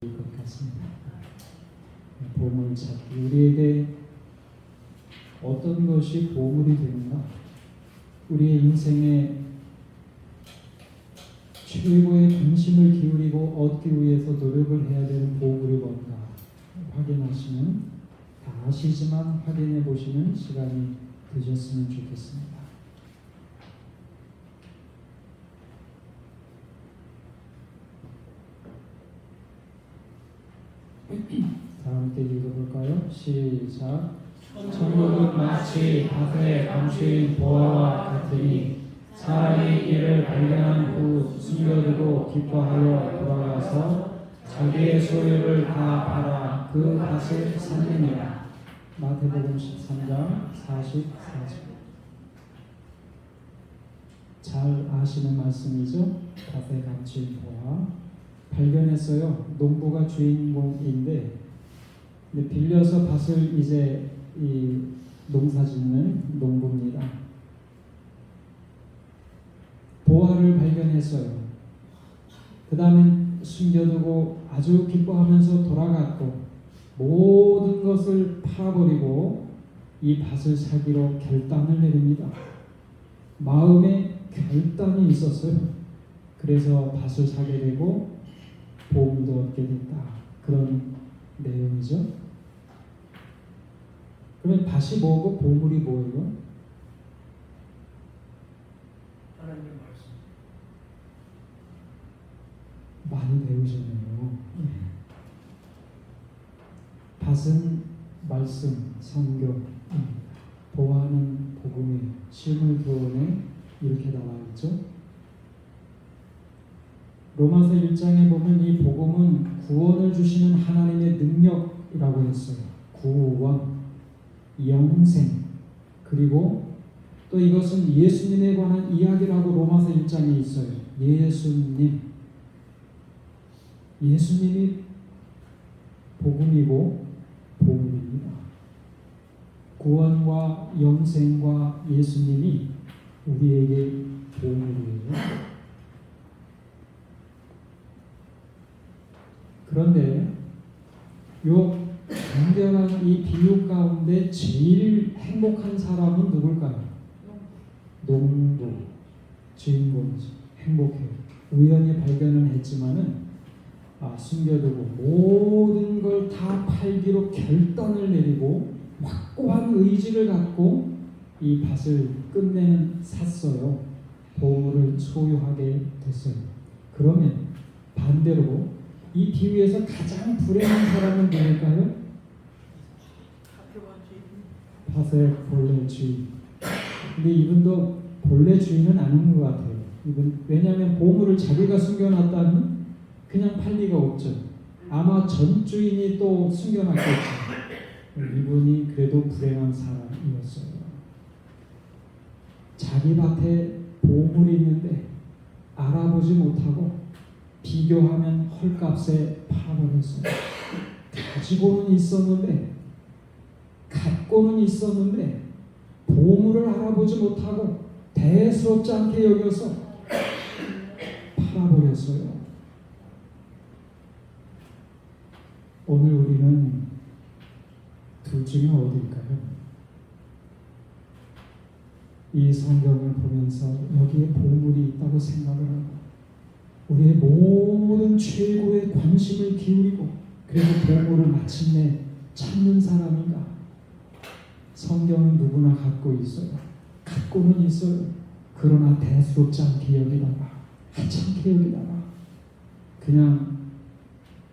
것 같습니다. 보물찾기, 우리에게 어떤 것이 보물이 되는가? 우리의 인생에 최고의 관심을 기울이고 얻기 위해서 노력을 해야 되는 보물이 뭔가 확인하시는, 다 아시지만 확인해 보시는 시간이 되셨으면 좋겠습니다. 다 함께 읽어볼까요? 시작. 천국은 마치 밭에 감추인 보화와 같으니 사람이 이를 발견한 후 숨겨두고 기뻐하여 돌아가서 자기의 소유를 다 팔아 그 밭을 사느니라. 마태복음 13장 40, 40. 잘 아시는 말씀이죠? 밭에 감추인 보화. 발견했어요. 농부가 주인공인데 빌려서 밭을 이제 이 농사짓는 농부입니다. 보화를 발견했어요. 그 다음에 숨겨두고 아주 기뻐하면서 돌아갔고 모든 것을 팔아버리고 이 밭을 사기로 결단을 내립니다. 마음에 결단이 있었어요. 그래서 밭을 사게 되고 보물도 얻게 됐다. 그런 내용이죠. 그러면 밭이 뭐고 보물이 뭐예요? 하나님 말씀. 많이 배우셨네요. 밭은 말씀, 성경, 보화는 복음이, 실물교훈에 이렇게 나와 있죠. 로마서 1장에 보면 이 복음은 구원을 주시는 하나님의 능력이라고 했어요. 구원, 영생, 그리고 또 이것은 예수님에 관한 이야기라고 로마서 1장에 있어요. 예수님이 복음이고 보물입니다. 구원과 영생과 예수님이 우리에게 보물이에요. 그런데 요 간결한 이 비유 가운데 제일 행복한 사람은 누굴까요? 농부, 주인공이죠. 행복해요. 우연히 발견을 했지만은 숨겨두고 모든 걸 다 팔기로 결단을 내리고 확고한 의지를 갖고 이 밭을 끝내는 샀어요. 보물을 소유하게 됐어요. 그러면 반대로 이 비유에서 가장 불행한 사람은 누굴까요? 밭의 본래 주인. 근데 이분도 본래 주인은 아닌 것 같아요. 왜냐하면 보물을 자기가 숨겨놨다면 그냥 팔 리가 없죠. 아마 전 주인이 또 숨겨놨겠죠. 이분이 그래도 불행한 사람이었어요. 자기 밭에 보물이 있는데 알아보지 못하고 비교하면 헐값에 팔아버렸어요. 가지고는 있었는데, 갖고는 있었는데 보물을 알아보지 못하고 대수롭지 않게 여겨서 팔아버렸어요. 오늘 우리는 둘 중에 어디일까요? 이 성경을 보면서 여기에 보물이 있다고 생각을 하고 우리의 모든 최고의 관심을 기울이고 그래서 보물을 마침내 찾는 사람인가? 성경은 누구나 갖고 있어요. 갖고는 있어요. 그러나 대수롭지 않게 여기다가 하찮게 여기다가 그냥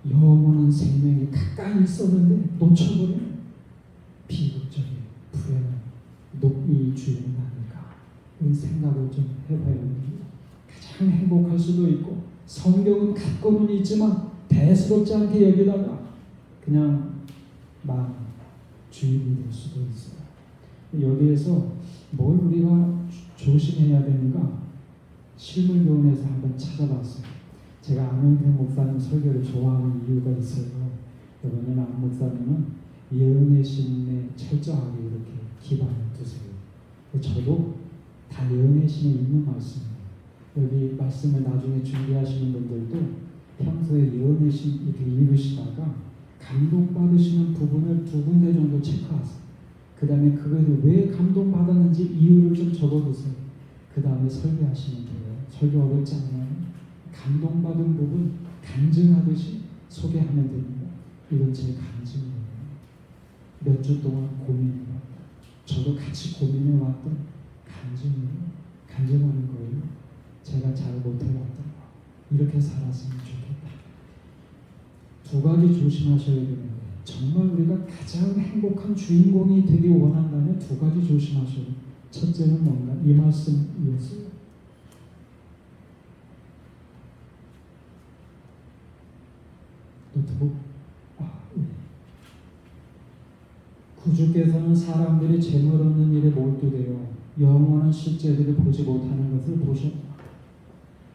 영원한 생명이 가까이 있었는데 놓쳐버리는 비극적인 불행한 높이 주인은 아닐까? 이 생각을 좀 해봐야 됩니다. 가장 행복할 수도 있고 성경은 갖고는 있지만 대수롭지 않게 여기다가 그냥 막 주인이 될 수도 있어요. 여기에서 뭘 우리가 조심해야 되는가? 실물교훈에서 한번 찾아봤어요. 제가 안영태 목사님 설교를 좋아하는 이유가 있어요. 왜냐면 안 목사님은 예언의 신에 철저하게 이렇게 기반을 두세요. 저도 다 예언의 신에 있는 말씀이에요. 여기 말씀을 나중에 준비하시는 분들도 평소에 연애식 이렇게 읽으시다가 감동받으시는 부분을 2군데 정도 체크하세요. 그 다음에 그거를 왜 감동받았는지 이유를 좀 적어두세요. 그 다음에 설교하시면 돼요. 설교 어렵지 않아요. 감동받은 부분 간증하듯이 소개하면 됩니다. 이건 제 간증이에요. 몇 주 동안 고민해왔다. 저도 같이 고민해왔던 간증이에요. 간증하는 거예요. 제가 잘 못해왔던 거. 이렇게 살았으면 좋겠다. 2가지 조심하셔야 되는 거예요. 정말 우리가 가장 행복한 주인공이 되기 원한다면 2가지 조심하셔야 돼요. 첫째는 뭔가 이 말씀이었어요. 노트북. 구주께서는 사람들이 재물 얻는 일에 몰두되어 영원한 실제들을 보지 못하는 것을 보셨다.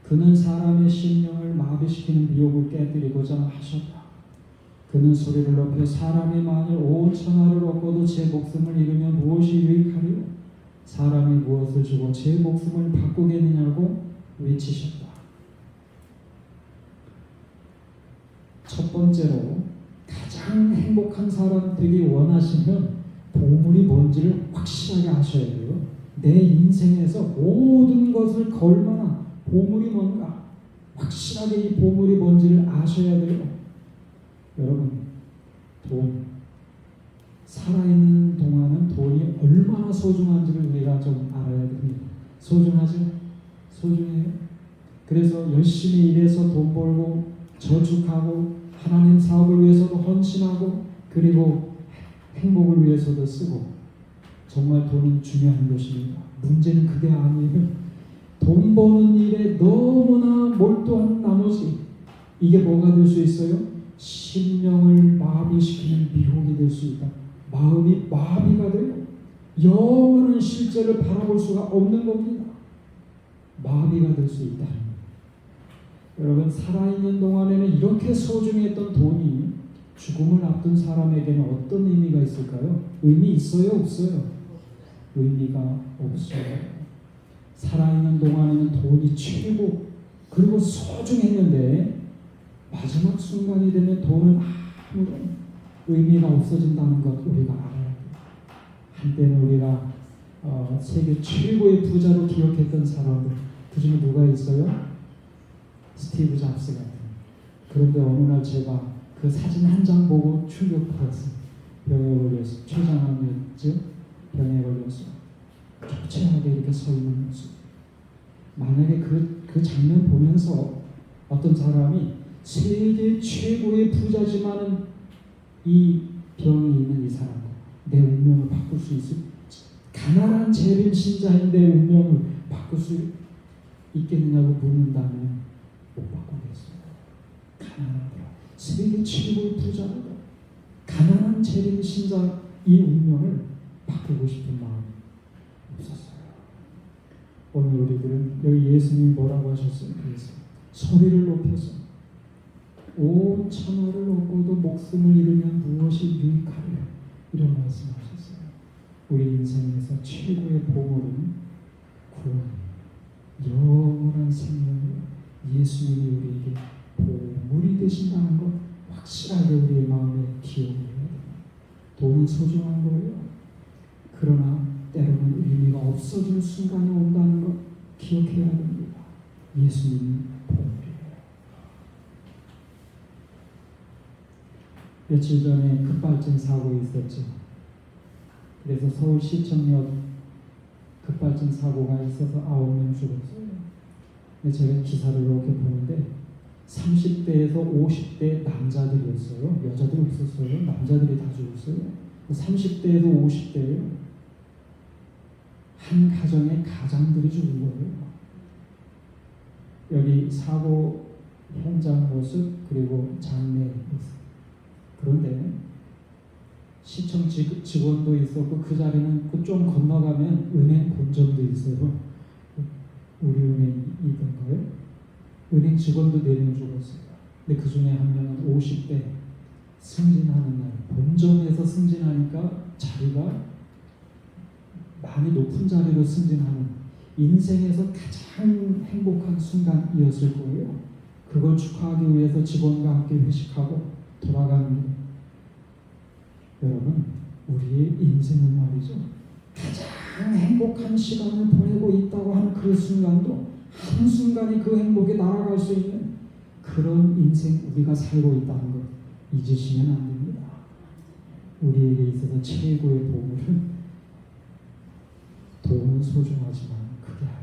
그는 사람의 심령을 마비시키는 미혹을 깨뜨리고자 하셨다. 그는 소리를 높여 사람이 만일 온 천하를 얻고도 제 목숨을 잃으면 무엇이 유익하리요? 사람이 무엇을 주고 제 목숨을 바꾸겠느냐고 외치셨다. 첫 번째로 가장 행복한 사람 되기 원하시면 보물이 뭔지를 확실하게 아셔야 돼요. 내 인생에서 모든 것을 걸 만한 보물이 뭔가 확실하게 이 보물이 뭔지를 아셔야 돼요. 여러분, 돈, 살아있는 동안은 돈이 얼마나 소중한지를 우리가 좀 알아야 됩니다. 소중하죠? 소중해요. 그래서 열심히 일해서 돈 벌고 저축하고 하나님 사업을 위해서도 헌신하고 그리고 행복을 위해서도 쓰고 정말 돈은 중요한 것입니다. 문제는 그게 아니에요. 돈 버는 일에 너무나 몰두한 나머지 이게 뭐가 될 수 있어요? 심령을 마비시키는 미혹이 될 수 있다. 마음이 마비가 되고 영원한 실제를 바라볼 수가 없는 겁니다. 마비가 될 수 있다. 여러분, 살아있는 동안에는 이렇게 소중했던 돈이 죽음을 앞둔 사람에게는 어떤 의미가 있을까요? 의미 있어요? 없어요? 의미가 없어요. 살아있는 동안에는 돈이 최고 그리고 소중했는데 마지막 순간이 되면 돈은 아무런 의미가 없어진다는 것 우리가 알아야 돼요. 한때는 우리가 세계 최고의 부자로 기억했던 사람들 그 중에 누가 있어요? 스티브 잡스 같은. 그런데 어느 날 제가 그 사진 한 장 보고 충격받았어요. 병에 걸려서 췌장암이었죠. 병에 걸려서 초췌하게 이렇게 서 있는 모습. 만약에 그 장면 보면서 어떤 사람이 세계 최고의 부자지만은 이 병이 있는 이 사람 내 운명을 바꿀 수 있을 가난한 재림 신자인 내 운명을 바꿀 수 있겠느냐고 묻는다면 못 바꾸겠어요. 가난하다. 세계 최고의 부자다. 가난한 재림 신자 이 운명을 바꾸고 싶은 마음이 없었어요. 오늘 우리들은 여기 예수님이 뭐라고 하셨어요? 그래서 소리를 높여서 온 천하를 얻고도 목숨을 잃으면 무엇이 유익하리요? 이런 말씀하셨어요. 우리 인생에서 최고의 보물은 구원, 영원한 생명이에요. 예수님이 우리에게 보물이 되신다는 것 확실하게 우리의 마음에 기억을 해야 돼요. 돈은 소중한 거예요. 그러나 때로는 의미가 없어질 순간이 온다는 것 기억해야 됩니다. 예수님이 보물이에요. 며칠 전에 급발진 사고 있었죠. 그래서 서울시청역 급발진 사고가 있어서 9명 죽었어요. 근데 제가 기사를 이렇게 보는데 30대에서 50대 남자들이었어요. 여자들이 없었어요. 남자들이 다 죽었어요. 30대에서 50대예요. 한 가정의 가장들이 죽은 거예요. 여기 사고 현장 모습 그리고 장례 모습. 그런데 시청 직원도 있었고 그 자리는 좀 건너가면 은행 본점도 있어요. 우리 은행이던 거예요. 은행 직원도 4명 죽었어요. 근데 그 중에 한 명은 50대 승진하는 날 본점에서 승진하니까 자리가 많이 높은 자리로 승진하는 인생에서 가장 행복한 순간이었을 거예요. 그걸 축하하기 위해서 직원과 함께 회식하고 돌아가는 길. 여러분, 우리의 인생은 말이죠, 가장 행복한 시간을 보내고 있다고 하는 그 순간도 한순간에 그 행복에 날아갈 수 있는 그런 인생 우리가 살고 있다는 것 잊으시면 안 됩니다. 우리에게 있어서 최고의 보물은 돈은 소중하지만 그게 아니에요.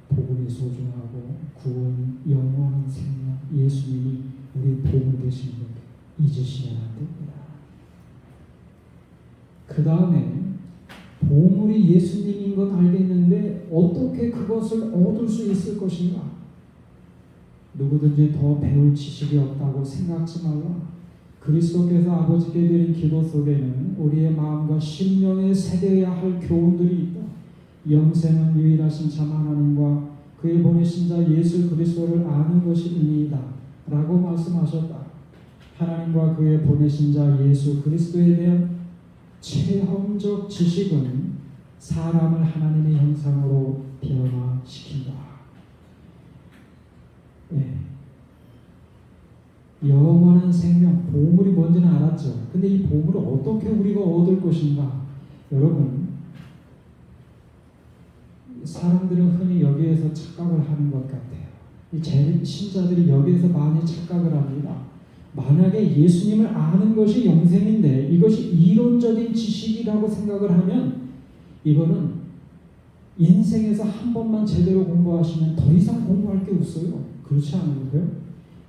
복음이 소중하고 구원, 영원한 생명, 예수님이 우리 보물 되시는 것 잊으시면 안 됩니다. 그 다음에 보물이 예수님인 건 알겠는데 어떻게 그것을 얻을 수 있을 것인가? 누구든지 더 배울 지식이 없다고 생각지 말라. 그리스도께서 아버지께 드린 기도 속에는 우리의 마음과 심령에 새겨야 할 교훈들이 있다. 영생은 유일하신 참 하나님과 그의 보내신 자 예수 그리스도를 아는 것이니이다 라고 말씀하셨다. 하나님과 그의 보내신 자 예수 그리스도에 대한 체험적 지식은 사람을 하나님의 형상으로 변화시킨다. 네. 영원한 생명, 보물이 뭔지는 알았죠. 근데 이 보물을 어떻게 우리가 얻을 것인가? 여러분, 사람들은 흔히 여기에서 착각을 하는 것 같아요. 이 신자들이 여기에서 많이 착각을 합니다. 만약에 예수님을 아는 것이 영생인데 이것이 이론적인 지식이라고 생각을 하면 이거는 인생에서 한 번만 제대로 공부하시면 더 이상 공부할 게 없어요. 그렇지 않은가요?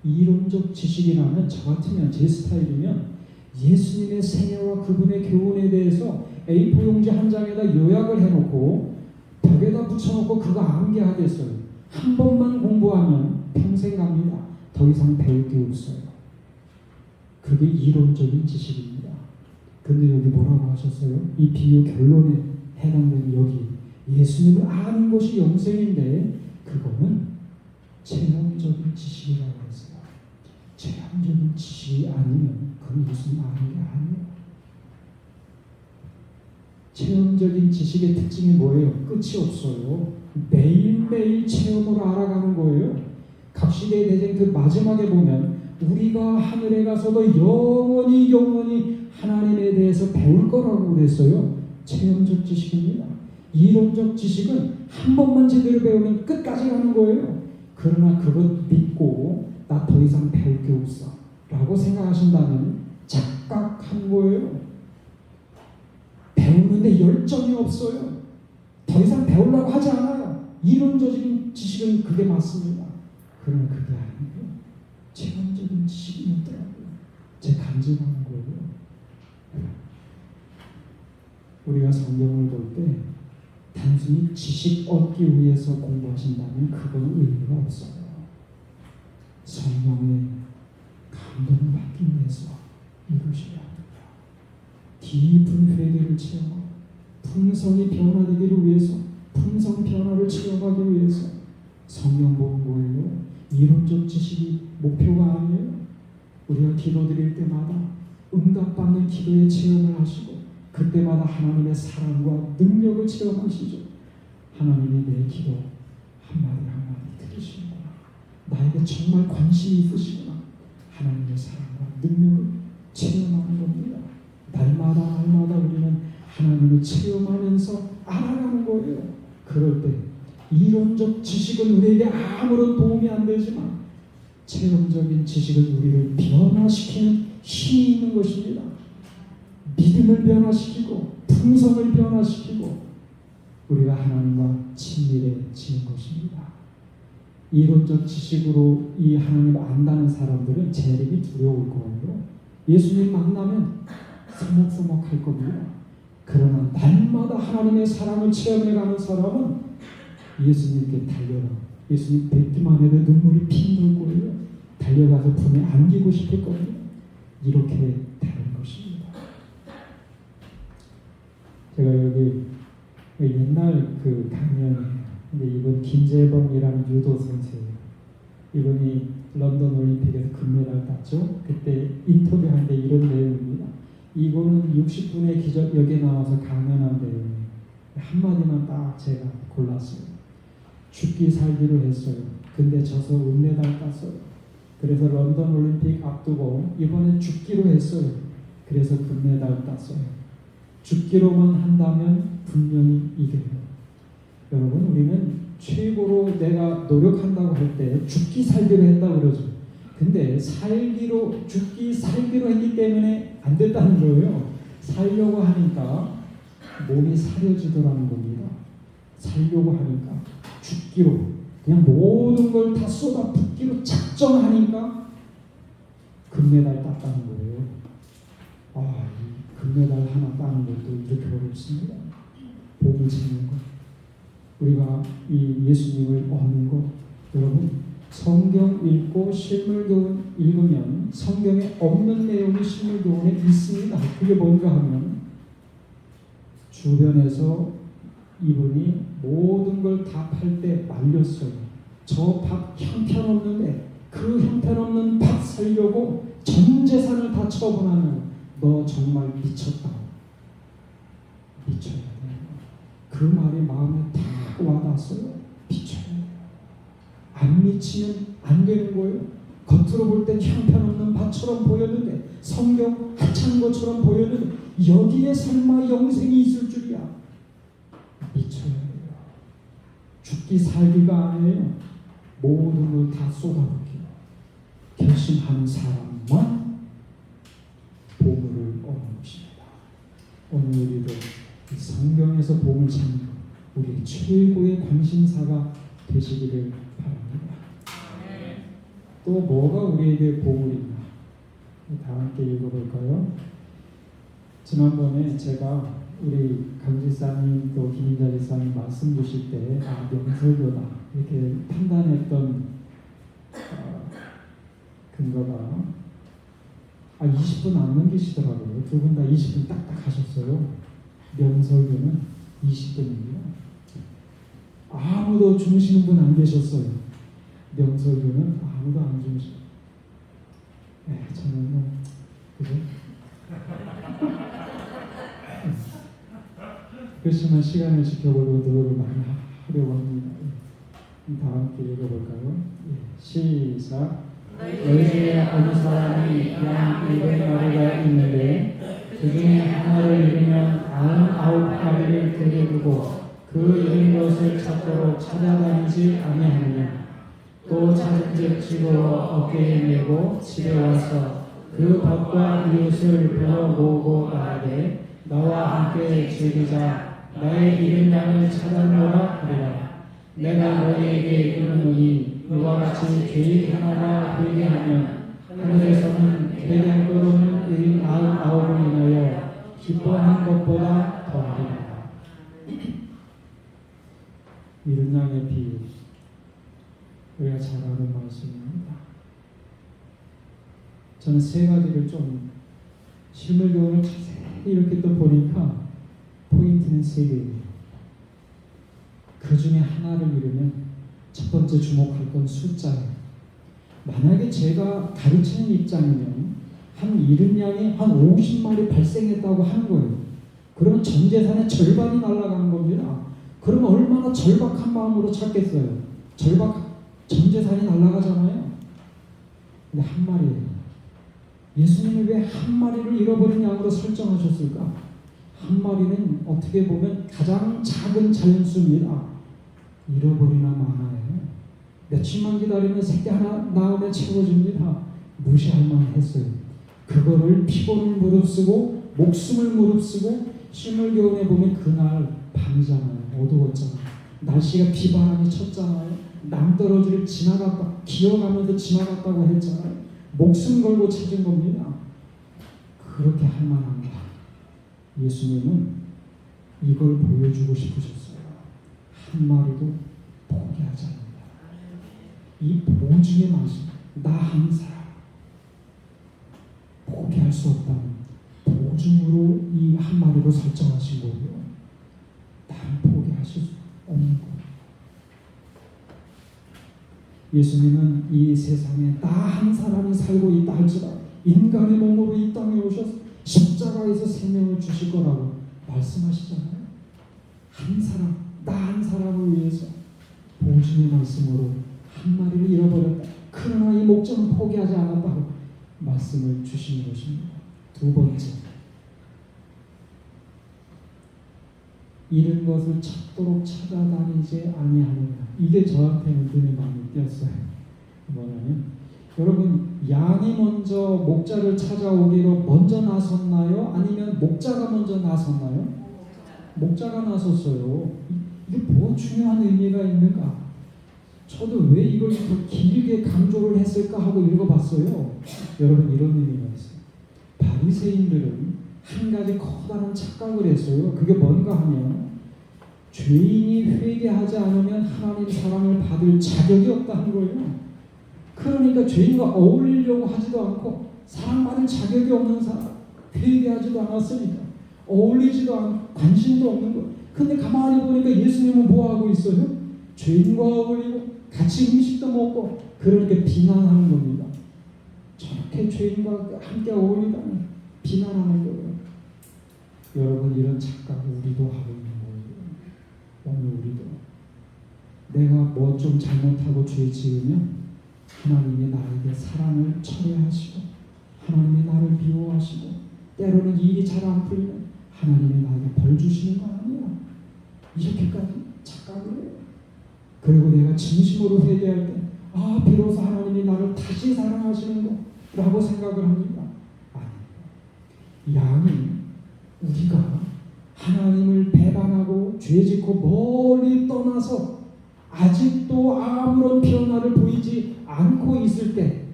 이론적 지식이라면 저 같으면 제 스타일이면 예수님의 생애와 그분의 교훈에 대해서 A4 용지 한 장에다 요약을 해놓고 벽에다 붙여놓고 그거 암기하겠어요. 한 번만 공부하면 평생 갑니다. 더 이상 배울 게 없어요. 그게 이론적인 지식입니다. 근데 여기 뭐라고 하셨어요? 이 비유 결론에 해당되는 여기 예수님을 아는 것이 영생인데 그거는 체험적인 지식이라고 했어요. 체험적인 지식이 아니면 그건 예수님 아는 게 아니에요. 체험적인 지식의 특징이 뭐예요? 끝이 없어요. 매일매일 체험으로 알아가는 거예요. 각시대의 대쟁 그 마지막에 보면 우리가 하늘에 가서도 영원히 하나님에 대해서 배울 거라고 그랬어요. 체험적 지식입니다. 이론적 지식은 한 번만 제대로 배우면 끝까지 가는 거예요. 그러나 그것 믿고 나 더 이상 배울 게 없어 라고 생각하신다면 착각한 거예요. 배우는데 열정이 없어요. 더 이상 배우려고 하지 않아요. 이론적인 지식은 그게 맞습니다. 그러나 그게 아니에요. 체험적인 지식이 있더라고요. 제 간증하는 거예요. 우리가 성경을 볼 때 단순히 지식 얻기 위해서 공부하신다면 그건 의미가 없어요. 성령의 감동을 받기 위해서 이루셔야 합니다. 깊은 회개를 체험하고 품성이 변화되기를 위해서 품성 변화를 체험하기 위해서 성경 보는 거예요. 이론적 지식이 목표가 아니에요. 우리가 기도드릴 때마다 응답받는 기도의 체험을 하시고 그때마다 하나님의 사랑과 능력을 체험하시죠. 하나님이 내 기도 한마디 한마디 들으시는구나. 나에게 정말 관심이 있으시구나. 하나님의 사랑과 능력을 체험하는 겁니다. 날마다 우리는 하나님을 체험하면서 알아가는 거예요. 그럴 때 이론적 지식은 우리에게 아무런 도움이 안 되지만 체험적인 지식은 우리를 변화시키는 힘이 있는 것입니다. 믿음을 변화시키고 품성을 변화시키고 우리가 하나님과 친밀해지는 것입니다. 이론적 지식으로 이 하나님을 안다는 사람들은 재림이 두려울 거예요. 예수님 만나면 서먹서먹할 겁니다. 그러나 날마다 하나님의 사랑을 체험해가는 사람은 예수님께 달려가 예수님 뵙기만 해도 눈물이 핑 돌 거예요. 달려가서 품에 안기고 싶을 겁니다. 이렇게 되는 것입니다. 제가 여기 옛날 그 강연이에요. 근데 이분 김재범이라는 유도 선수예요. 이분이 런던 올림픽에서 금메달 땄죠. 그때 인터뷰하는데 이런 내용입니다. 이거는 60분의 기적역에 나와서 강연한 내용이에요. 한마디만 딱 제가 골랐어요. 죽기 살기로 했어요. 근데 져서 은메달 땄어요. 그래서 런던 올림픽 앞두고 이번에 죽기로 했어요. 그래서 금메달 땄어요. 죽기로만 한다면 분명히 이겨요. 여러분, 우리는 최고로 내가 노력한다고 할 때 죽기 살기로 했다고 그러죠. 근데 죽기 살기로 했기 때문에 안 됐다는 거예요. 살려고 하니까 몸이 사려지더라는 겁니다. 살려고 하니까 죽기로 그냥 모든 걸 다 쏟아붓기로 작정하니까 금메달 땄다는 거예요. 이 금메달 하나 따는 것도 이렇게 어렵습니다. 복을 찾는 것, 우리가 이 예수님을 얻는 것. 여러분, 성경 읽고 실물교훈 읽으면 성경에 없는 내용이 실물교훈에 있습니다. 그게 뭔가 하면 주변에서 이분이 모든 걸 다 팔 때 말렸어요. 저 밥 형편없는데 그 형편없는 밥 살려고 전 재산을 다 처분하는, 너 정말 미쳤다. 미쳐야 돼요. 그 말이 마음에 다 와닿았어요. 미쳐야 돼요. 안 미치면 안 되는 거예요. 겉으로 볼 땐 형편없는 밭처럼 보였는데, 성경 하찮은 것처럼 보였는데 여기에 설마 영생이 있을 줄이야. 미쳐야 돼요. 죽기 살기가 아니에요. 모든 걸 다 쏟아붓기로 결심하는 사람만 보물을 얻는 것입니다. 오늘 우리도 이 성경에서 보물 찾는 우리 최고의 관심사가 되시기를 바랍니다. 또 뭐가 우리에게 보물인가? 다 함께 읽어볼까요? 지난번에 제가 우리 강지사님 또 김인자 지사님 말씀 주실 때 명설교다 이렇게 판단했던 근거가 20분 안 넘기시더라고요. 두 분 다 20분 딱딱 하셨어요. 명설교는 20분입니다. 아무도 주무시는 분 안 계셨어요. 명설교는 아무도 안 주무셔요. 저는 그죠? 그렇지만 시간을 지켜보고 노력을 많이 하려고 합니다. 다 함께 읽어볼까요? 시작. 너희 중에 어느 사람이 양 200마리가 있는데 그 중에 하나를 잃으면 99마리를 들여두고 그 잃은 것을 찾도록 찾아다니지 아니하느냐. 또 찾은즉 집으로 어깨에 메고 집에 와서 그 벗과 이웃을 불러 모으고 말하되 나와 함께 즐기자. 나의 잃은 양을 찾았노라 하리라. 내가 너희에게 이르노니 이와 같이 죄인 하나가 회개하면 하늘에서는 대량도로는 의인 99을 인하여 기뻐하는 것보다 더하리라. 잃은 양의 비유, 우리가 잘 아는 말씀입니다. 저는 세 가지를 좀 실물교훈을 자세히 이렇게 또 보니까 포인트는 세 개입니다. 그 중에 하나를 잃으면 첫 번째 주목할 건 숫자예요. 만약에 제가 가르치는 입장이면 한 잃은 양이 한 50마리 발생했다고 하는 거예요. 그러면 전 재산의 절반이 날아가는 겁니다. 그러면 얼마나 절박한 마음으로 찾겠어요. 전 재산이 날아가잖아요. 근데 한 마리예요. 예수님이 왜 한 마리를 잃어버린 양으로 설정하셨을까? 한 마리는 어떻게 보면 가장 작은 자연수입니다. 잃어버리나 마나요. 며칠만 기다리면 새끼 하나 나오면 채워줍니다. 무시할 만했어요. 그거를 피곤을 무릅쓰고 목숨을 무릅쓰고 실물교훈에 보면 그날 밤이잖아요. 어두웠잖아요. 날씨가 비바람이 쳤잖아요. 낭떠러지를 지나갔다 기어가면서 지나갔다고 했잖아요. 목숨 걸고 찾은 겁니다. 그렇게 할 만합니다. 예수님은 이걸 보여주고 싶으셨어요. 한 마리도 포기하지 않는다. 이 보증의 말씀, 나 한 사람 포기할 수 없다는 보증으로 이 한 마리로 설정하신 거고요. 나를 포기하실 수 없는 거예요. 예수님은 이 세상에 나 한 사람이 살고 있다 할지라도 인간의 몸으로 이 땅에 오셔서 십자가에서 생명을 주실 거라고 말씀하시잖아요. 한 사람, 나 한 사람을 위해서 보증의 말씀으로 한 마리를 잃어버렸다. 그러나 이 목자는 포기하지 않았다고 말씀을 주시는 것입니다. 두 번째, 잃은 것을 찾도록 찾아다니지 아니하느냐. 이게 저한테는 눈에 많이 띄었어요. 뭐냐면 여러분, 양이 먼저 목자를 찾아오기로 먼저 나섰나요? 아니면 목자가 먼저 나섰나요? 목자가 나섰어요. 이게 뭐 중요한 의미가 있는가? 저도 왜 이걸 더 길게 강조를 했을까 하고 읽어봤어요. 여러분, 이런 의미가 있어요. 바리새인들은 한 가지 커다란 착각을 했어요. 그게 뭔가 하면 죄인이 회개하지 않으면 하나님 사랑을 받을 자격이 없다는 거예요. 그러니까 죄인과 어울리려고 하지도 않고 사랑받을 자격이 없는 사람, 회개하지도 않았으니까 어울리지도 않고 관심도 없는 거예요. 근데 가만히 보니까 예수님은 뭐 하고 있어요? 죄인과 어울리고 같이 음식도 먹고, 그러니까 비난하는 겁니다. 저렇게 죄인과 함께 어울리다니 비난하는 거예요. 여러분, 이런 착각 우리도 하고 있는 거예요. 오늘 우리도 내가 뭐 좀 잘못하고 죄 지으면 하나님이 나에게 사랑을 철회하시고 하나님이 나를 미워하시고 때로는 일이 잘 안 풀리면 하나님이 나에게 벌 주시는 거 아니야. 이렇게까지 착각을 해요. 그리고 내가 진심으로 회개할 때 비로소 하나님이 나를 다시 사랑하시는 거라고 생각을 합니다. 아니, 양이 우리가 하나님을 배반하고 죄짓고 멀리 떠나서 아직도 아무런 변화를 보이지 않고 있을 때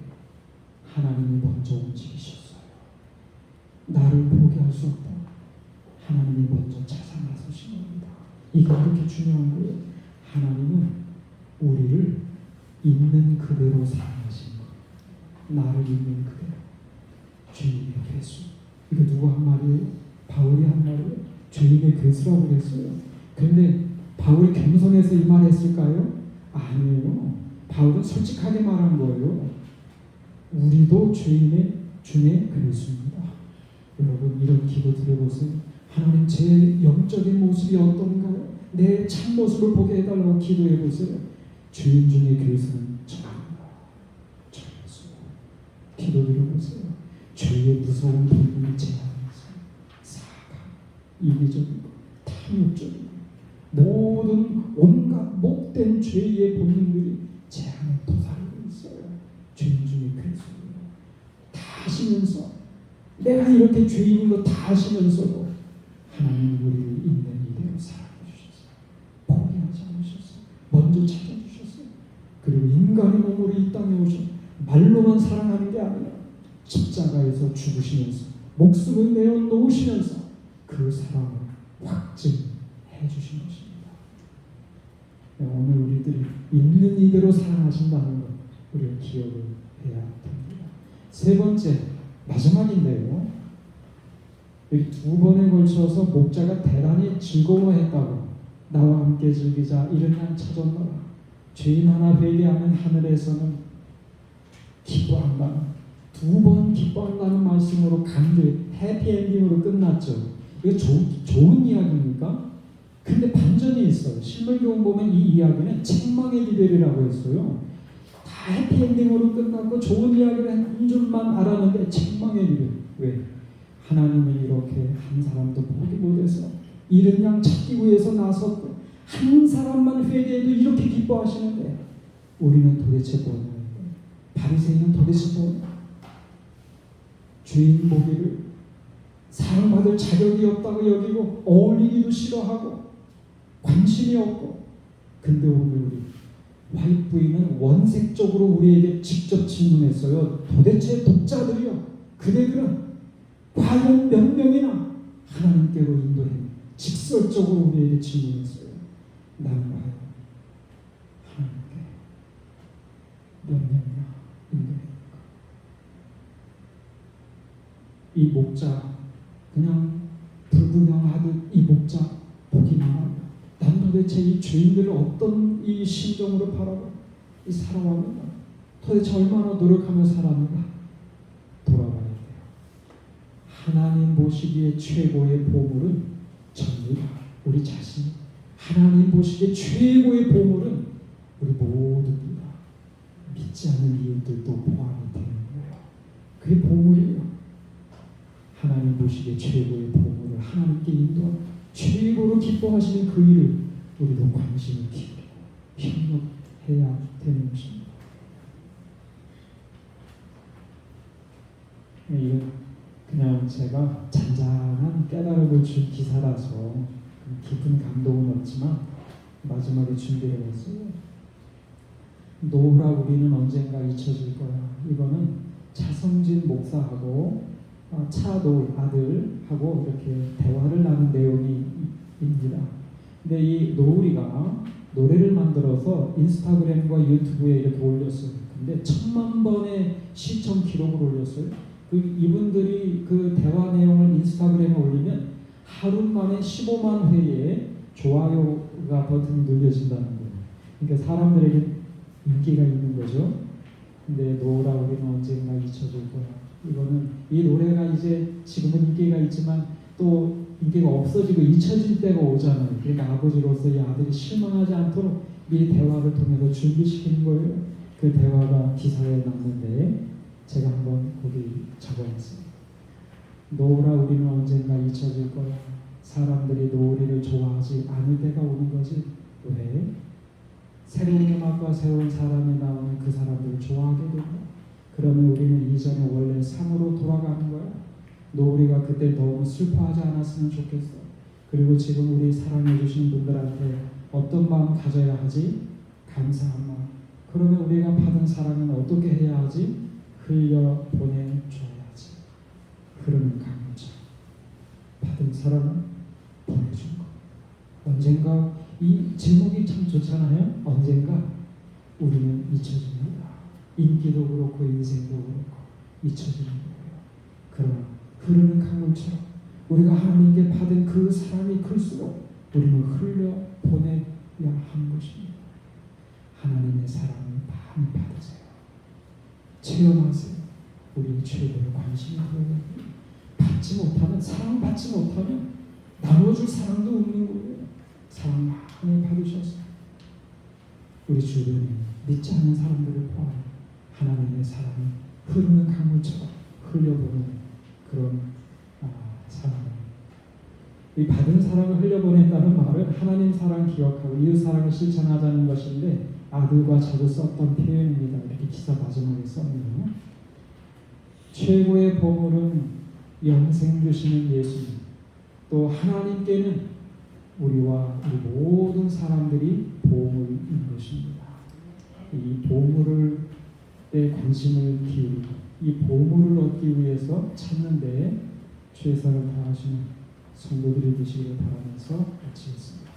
하나님이 먼저 움직이셨어요. 나를 포기할 수 없다. 하나님이 먼저 찾아 나서신 겁니다. 이게 그렇게 중요한 거예요. 하나님은 우리를 있는 그대로 사랑하신 것. 나를 있는 그대로. 죄인의 괴수. 이거 누구 한 말이에요? 바울이 한 말이에요. 죄인의 괴수라고 그랬어요. 그런데 바울이 겸손해서 이 말 했을까요? 아니에요. 바울은 솔직하게 말한 거예요. 우리도 죄인의 중에 괴수입니다. 여러분, 이런 기도 드려보세요. 하나님, 제 영적인 모습이 어떤가요? 내 참모습을 보게 해달라고 기도해보세요. 죄인 중에 괴수는 저입니다. 저예수. 기도 드려보세요. 죄의 무서운 본능을 제한해서 사악한, 이기적이고 탐욕적이고 모든 온갖 못된 죄의 본능들이 제 안에 도사리고 있어요. 죄인 중에 괴수예요. 다 아시면서, 내가 이렇게 죄인인 거 다 아시면서도 하나님 우리를 있는 이대로 사랑해 주셨어요. 포기하지 않으셨어요. 먼저 찾아주셨어요. 그리고 인간의 몸으로 이 땅에 오셔 말로만 사랑하는 게 아니라 십자가에서 죽으시면서 목숨을 내어 놓으시면서 그 사랑을 확증해 주신 것입니다. 오늘 우리들이 있는 이대로 사랑하신다는 것 우리가 기억을 해야 됩니다. 세 번째, 마지막인데요. 여기 두 번에 걸쳐서 목자가 대단히 즐거워했다고. 나와 함께 즐기자, 이른 날 찾았노라. 죄인 하나 회개하면 하늘에서는 기뻐한다. 두 번 기뻐한다는 말씀으로 해피엔딩으로 끝났죠. 이거 좋은 이야기입니까? 근데 반전이 있어요. 신물교훈 보면 이 이야기는 책망의 기별이라고 했어요. 다 해피엔딩으로 끝났고 좋은 이야기를 한 줄만 알았는데 책망의 기별. 왜? 하나님이 이렇게 한 사람도 포기 못해서 잃은 양 찾기 위해서 나섰고 한 사람만 회개해도 이렇게 기뻐하시는데 우리는 도대체 뭐냐? 바리새인은 도대체 뭐냐? 죄인 보기를 사랑받을 자격이 없다고 여기고 어울리기도 싫어하고 관심이 없고. 근데 오늘 우리 화이트 부인은 원색적으로 우리에게 직접 질문했어요. 도대체 독자들이요, 그대들은 과연 몇 명이나 하나님께로 인도해? 직설적으로 우리에게 질문했어요. 나는 과연 하나님께 몇 명이나 인도해? 이 목자 그냥 불구경하듯 이 목자 보기만 하고 난 도대체 이 죄인들을 어떤 이 심정으로 바라고 이 살아왔는가, 도대체 얼마나 노력하며 살았는가 돌아봐야 돼요. 하나님 보시기에 최고의 보물은 전입니다. 우리 자신. 하나님 보시기에 최고의 보물은 우리 모두입니다. 믿지 않는 이웃들도 포함이 되는 거예요. 그게 보물이에요. 하나님 보시기에 최고의 보물을 하나님께 인도하는 최고로 기뻐하시는 그 일을 우리도 관심을 기울이고 협력해야 되는 것입니다. 이건 그냥 제가 잔잔한 깨달음을 준 기사라서 깊은 감동은 없지만 마지막에 준비를 했어요. 노후라 우리는 언젠가 잊혀질 거야. 이거는 차성진 목사하고 차도 아들하고 이렇게 대화를 나눈 내용입니다. 근데 이 노을이가 노래를 만들어서 인스타그램과 유튜브에 이렇게 올렸어요. 근데 1000만 번의 시청 기록을 올렸어요. 이분들이 그 대화 내용을 인스타그램에 올리면 하루 만에 15만 회의 좋아요가 버튼이 눌려진다는 거예요. 그러니까 사람들에게 인기가 있는 거죠. 근데 노을아 우리는 언젠가 잊혀질 거야. 이거는 이 노래가 이제 지금은 인기가 있지만 또 인기가 없어지고 잊혀질 때가 오잖아요. 그러니까 아버지로서 이 아들이 실망하지 않도록 이 대화를 통해서 준비시키는 거예요. 그 대화가 기사에 남는데 제가 한번 거기 적어놨어요. 노을아 우리는 언젠가 잊혀질 거야. 사람들이 노을이를 좋아하지 않을 때가 오는 거지. 왜? 새로운 음악과 새로운 사람이 나오면 그 사람들을 좋아하게 된다. 그러면 우리는 이전의 원래 삶으로 돌아가는 거야. 노을이가 그때 너무 슬퍼하지 않았으면 좋겠어. 그리고 지금 우리 사랑해 주신 분들한테 어떤 마음 가져야 하지? 감사한 마음. 그러면 우리가 받은 사랑은 어떻게 해야 하지? 흘려 보내줘야지. 흐르는 강물처럼 받은 사랑은 보내준 거. 언젠가 이 제목이 참 좋잖아요. 언젠가 우리는 잊혀집니다. 인기도 그렇고 인생도 그렇고 잊혀지는 거예요. 그러나 흐르는 강물처럼 우리가 하나님께 받은 그 사랑이 클수록 우리는 흘려 보내야 하는 것입니다. 하나님의 사랑을 많이 받으세요. 체험하세요. 우리 최고의 관심이 그러는 받지 못하면 사랑받지 못하면 나눠줄 사랑도 없는 거예요. 사랑 많이 받으셨어요. 우리 주변에 믿지 않는 사람들을 포함해 하나님의 사랑을 흐르는 강물처럼 흘려보내는 그런 사랑을 이 받은 사랑을 흘려보낸다는 말은 하나님 사랑 기억하고 이웃 사랑을 실천하자는 것인데 아들과 자주 썼던 표현입니다. 이렇게 기사 마지막에 썼네요. 최고의 보물은 영생 주시는 예수님, 또 하나님께는 우리와 우리 모든 사람들이 보물인 것입니다. 이 보물에 관심을 기울이고 이 보물을 얻기 위해서 찾는 데 최선을 다하시는 성도들이 되시기를 바라면서 마치겠습니다.